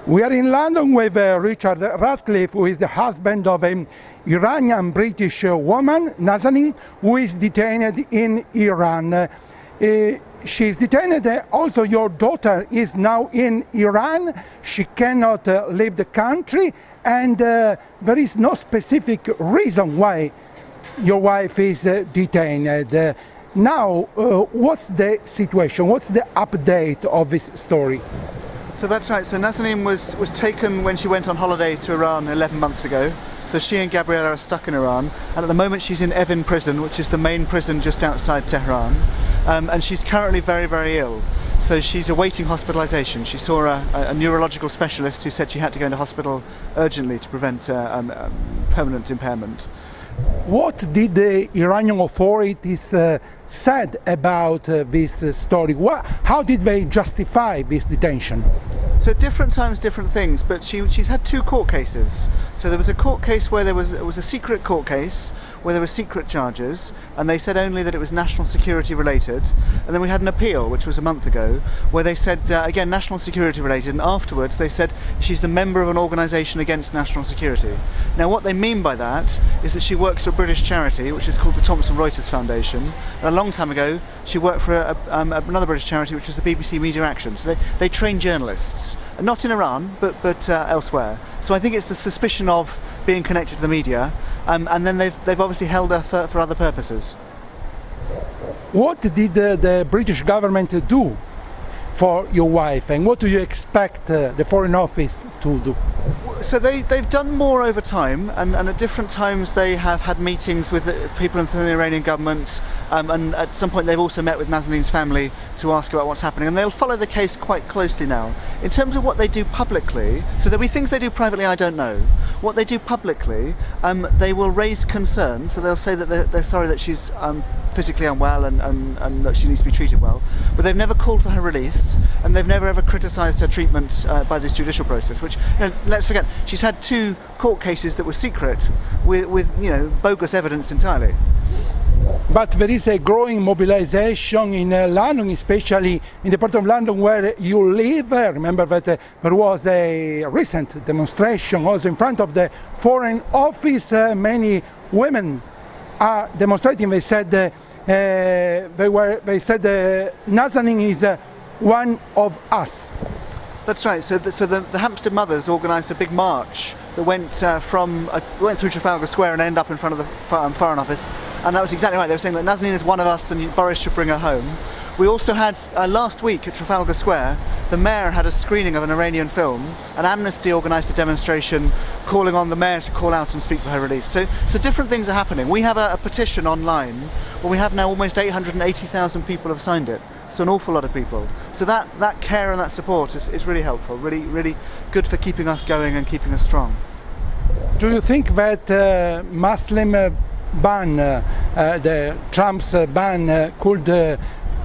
We are in London with Richard Ratcliffe, who is the husband of an Iranian British woman, Nazanin, who is detained in Iran. She is detained. Also, your daughter is now in Iran. She cannot leave the country, and there is no specific reason why your wife is detained. Now, what's the situation? What's the update of this story? So that's right. So Nazanin was taken when she went on holiday to Iran 11 months ago. So she and Gabriella are stuck in Iran, and at the moment she's in Evin prison, which is the main prison just outside Tehran, and she's currently very, very ill. So she's awaiting hospitalisation. She saw a neurological specialist who said she had to go into hospital urgently to prevent permanent impairment. What did the Iranian authorities said about this story? How did they justify this detention? So at different times, different things, but she's had two court cases. So there was a court case where it was a secret court case, where there were secret charges, and they said only that it was national security related. And then we had an appeal, which was a month ago, where they said, again, national security related, and afterwards they said she's the member of an organisation against national security. Now what they mean by that is that she works for a British charity, which is called the Thomson Reuters Foundation. And a long time ago, she worked for another British charity, which was the BBC Media Action. So they train journalists, not in Iran, but elsewhere. So I think it's the suspicion of being connected to the media, and then they've obviously held her for other purposes. What did the British government do for your wife, and what do you expect the Foreign Office to do? So they've done more over time, and at different times they have had meetings with people in the Iranian government, and at some point they've also met with Nazanin's family to ask about what's happening, and they'll follow the case quite closely now. In terms of what they do publicly, so there'll be things they do privately I don't know. What they do publicly, they will raise concerns, so they'll say that they're sorry that she's physically unwell and that she needs to be treated well, but they've never called for her release, and they've never ever criticised her treatment by this judicial process, which, let's forget, she's had two court cases that were secret with bogus evidence entirely. But there is a growing mobilization in London, especially in the part of London where you live. Remember that there was a recent demonstration also in front of the Foreign Office. Many women are demonstrating. They said Nazanin is one of us. That's right. So the Hampstead Mothers organised a big march that went through Trafalgar Square and ended up in front of the Foreign Office, and that was exactly right. They were saying that Nazanin is one of us, and Boris should bring her home. We also had last week at Trafalgar Square, the mayor had a screening of an Iranian film, and Amnesty organised a demonstration calling on the mayor to call out and speak for her release. So different things are happening. We have a petition online where we have now almost 880,000 people have signed it. So an awful lot of people. So that care and that support is really helpful, really good for keeping us going and keeping us strong. Do you think that Muslim ban, the Trump's ban, could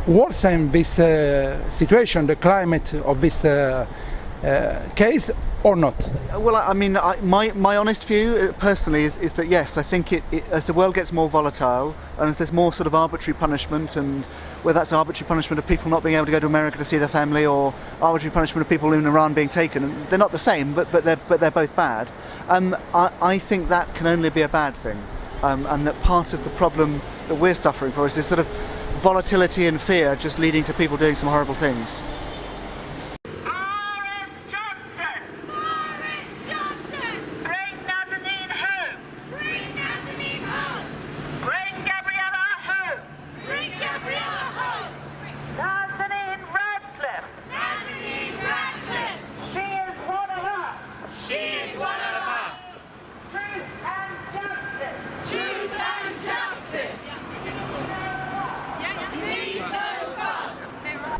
worsen this situation, the climate of this case, or not? Well, I mean, my honest view personally is that yes, I think as the world gets more volatile and as there's more sort of arbitrary punishment, and whether that's arbitrary punishment of people not being able to go to America to see their family, or arbitrary punishment of people in Iran being taken, and they're not the same, but they're both bad. I think that can only be a bad thing, and that part of the problem that we're suffering for is this sort of volatility and fear just leading to people doing some horrible things.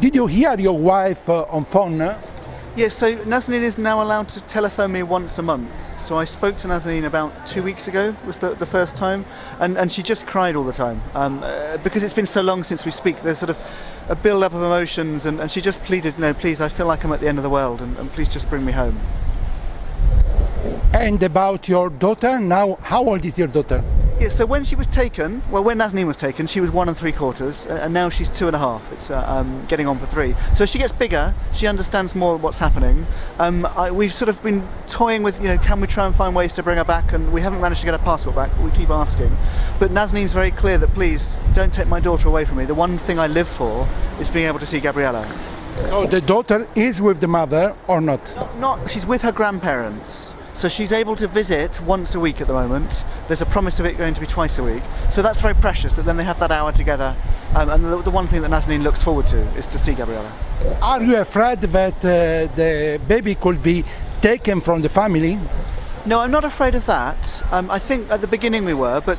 Did you hear your wife on phone? Yes, so Nazanin is now allowed to telephone me once a month. So I spoke to Nazanin about 2 weeks ago, was the first time, and she just cried all the time. Because it's been so long since we speak, there's sort of a build-up of emotions, and she just pleaded, please, I feel like I'm at the end of the world, and please just bring me home. And about your daughter, now, how old is your daughter? Yeah, so when she was taken, well, when Nazanin was taken, she was 1 3/4, and now she's 2.5. It's getting on for 3. So as she gets bigger, she understands more what's happening. We've sort of been toying with, can we try and find ways to bring her back, and we haven't managed to get her passport back, but we keep asking. But Nazanin's very clear that please don't take my daughter away from me. The one thing I live for is being able to see Gabriella. So the daughter is with the mother or not? Not she's with her grandparents. So she's able to visit once a week at the moment. There's a promise of it going to be twice a week. So that's very precious that then they have that hour together. And the one thing that Nazanin looks forward to is to see Gabriella. Are you afraid that the baby could be taken from the family? No, I'm not afraid of that. I think at the beginning we were, but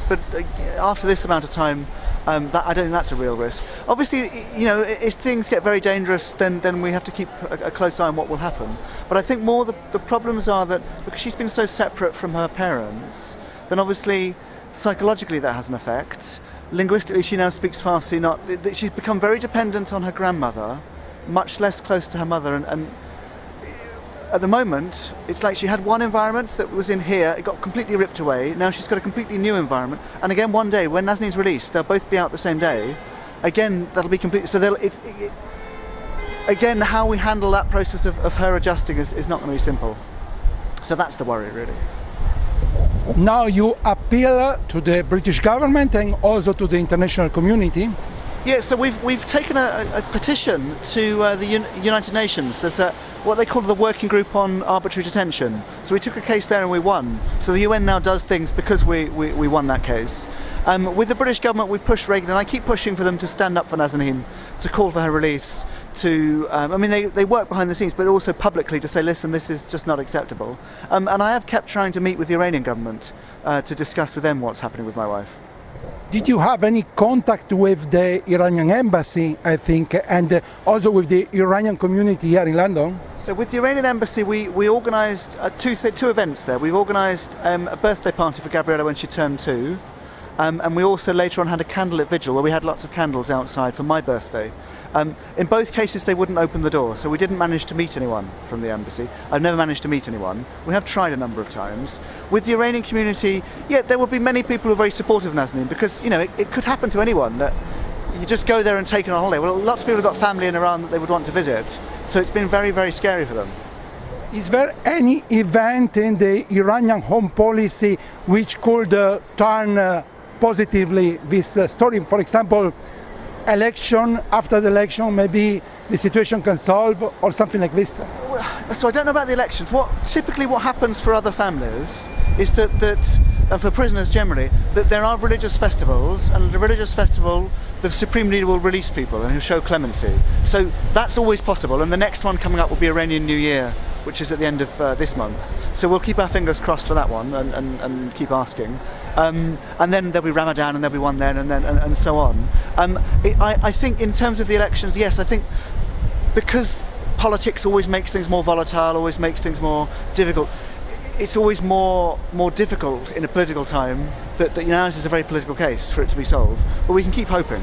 after this amount of time, that I don't think that's a real risk. Obviously, if things get very dangerous, then we have to keep a close eye on what will happen. But I think more the problems are that because she's been so separate from her parents, then obviously psychologically that has an effect. Linguistically, she now speaks Farsi. She's become very dependent on her grandmother, much less close to her mother, and at the moment, it's like she had one environment that was in here, it got completely ripped away. Now she's got a completely new environment. And again, one day, when Nazanin's released, they'll both be out the same day. Again, that'll be completely... So again, how we handle that process of her adjusting is not going to be simple. So that's the worry, really. Now you appeal to the British government and also to the international community. Yeah, so we've taken a petition to the United Nations. There's what they call the Working Group on Arbitrary Detention. So we took a case there and we won. So the UN now does things because we won that case. With the British government, we push regularly, and I keep pushing for them to stand up for Nazanin, to call for her release, they work behind the scenes, but also publicly to say, listen, this is just not acceptable. And I have kept trying to meet with the Iranian government to discuss with them what's happening with my wife. Did you have any contact with the Iranian embassy, I think, and also with the Iranian community here in London? So with the Iranian embassy, we organised two events there. We've organised a birthday party for Gabriella when she turned 2, and we also later on had a candlelit vigil where we had lots of candles outside for my birthday. In both cases, they wouldn't open the door, so we didn't manage to meet anyone from the embassy. I've never managed to meet anyone. We have tried a number of times. With the Iranian community, yeah, there will be many people who are very supportive of Nazanin because, it could happen to anyone that you just go there and take it on holiday. Well, lots of people have got family in Iran that they would want to visit, so it's been very, very scary for them. Is there any event in the Iranian home policy which could turn positively this story? For example, election, after the election, maybe the situation can solve or something like this? So I don't know about the elections. Typically what happens for other families is that and for prisoners generally, that there are religious festivals, and at a religious festival the Supreme Leader will release people and he'll show clemency. So that's always possible, and the next one coming up will be Iranian New Year, which is at the end of this month. So we'll keep our fingers crossed for that one and keep asking. And then there'll be Ramadan and there'll be one then and so on. I think in terms of the elections, yes, I think because politics always makes things more volatile, always makes things more difficult, it's always more difficult in a political time that this is a very political case for it to be solved. But we can keep hoping.